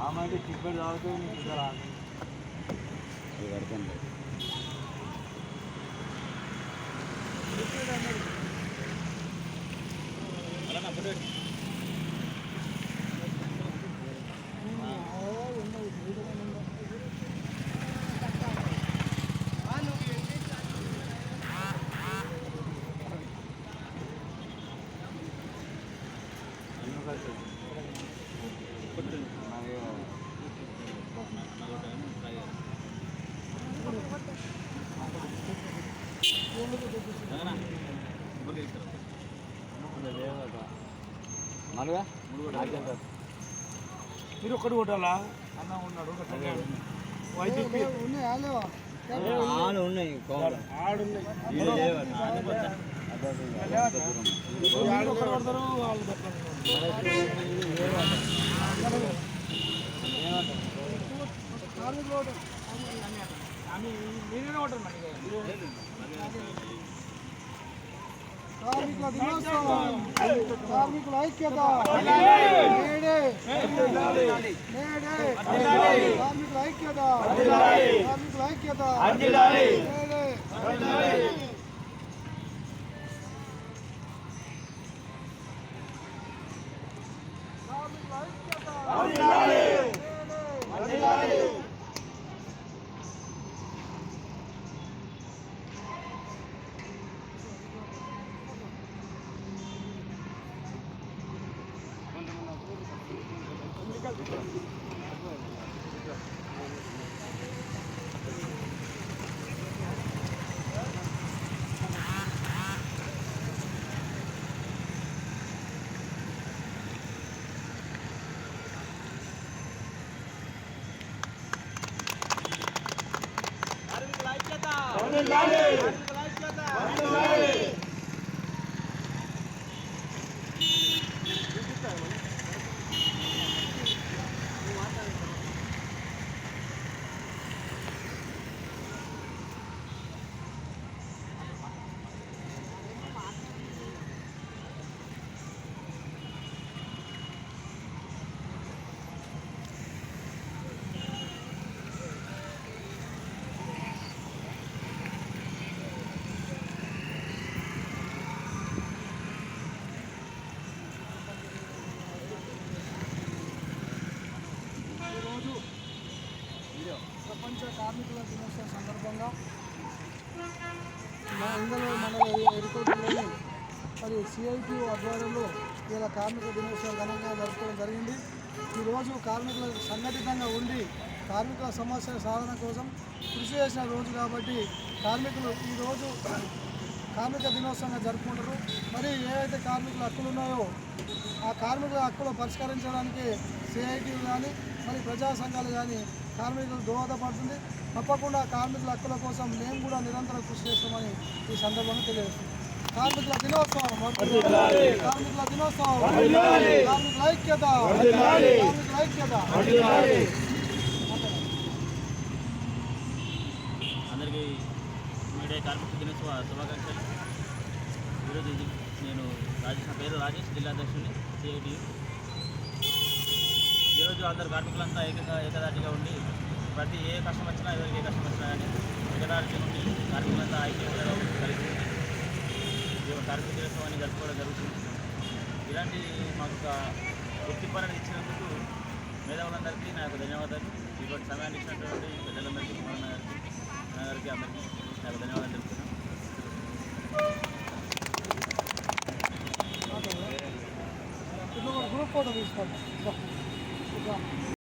ఆమె చికెన్ తాగుతుంది మీరు ఒక్కటి కొట్టాలా అన్న ఉన్నాడు కార్మికుల దినోత్సవం కార్మికుల ఐక్యత కార్మికుల ఐక్యత కార్మికుల ఐక్యత ప్రపంచ కార్మికుల దినోత్సవం సందర్భంగా మండల ఎరుకోటలోని మరి సిఐటి ఆధ్వర్యంలో ఇలా కార్మిక దినోత్సవం ఘనంగా జరుపుకోవడం జరిగింది. ఈరోజు కార్మికులు సంఘటితంగా ఉండి కార్మికుల సమస్యల సాధన కోసం కృషి చేసిన రోజు కాబట్టి కార్మికులు ఈరోజు కార్మిక దినోత్సవంగా జరుపుకుంటారు. మరి ఏవైతే కార్మికుల హక్కులు ఉన్నాయో ఆ కార్మికుల హక్కులు పరిష్కరించడానికి సిఐటి కానీ మరి ప్రజా సంఘాలు కానీ కార్మికులకు దోహదపడుతుంది. తప్పకుండా కార్మికుల హక్కుల కోసం మేము కూడా నిరంతరం కృషి చేస్తామని ఈ సందర్భంగా తెలియజేస్తున్నాం. కార్మికుల దినోత్సవం, కార్మికుల దినోత్సవం, కార్మికుల ఐక్యత, కార్మికుల ఐక్యత. అందరికీ మీడియా కార్మిక దినోత్సవ శుభాకాంక్షలు. ఈరోజు నేను నా పేరు రాజేష్, జిల్లా అధ్యక్షుడిని సిఐటి. ఈరోజు అందరు కార్మికులంతా ఏకదాటిగా ఉండి ప్రతి ఏ కష్టం వచ్చినా ఎవరికి ఏ కష్టం వచ్చినా కానీ ఏకదాటి ఉండి కార్మికులంతా ఐక్యంగా కలిసి కార్మిక దినోత్సవాన్ని జరుపుకోవడం జరుగుతుంది. ఇలాంటి మాకు ఒక గుర్తింపు అనేది ఇచ్చినందుకు మేధావులందరికీ నా యొక్క ధన్యవాదాలు. ఇటువంటి సమయాన్ని ఇచ్చినటువంటి ప్రజలందరికీ నా గారికి అందరికీ నాకు ధన్యవాదాలు తెలుపుతున్నాను. గ్రూప్ ఫోటో తీసుకోండి.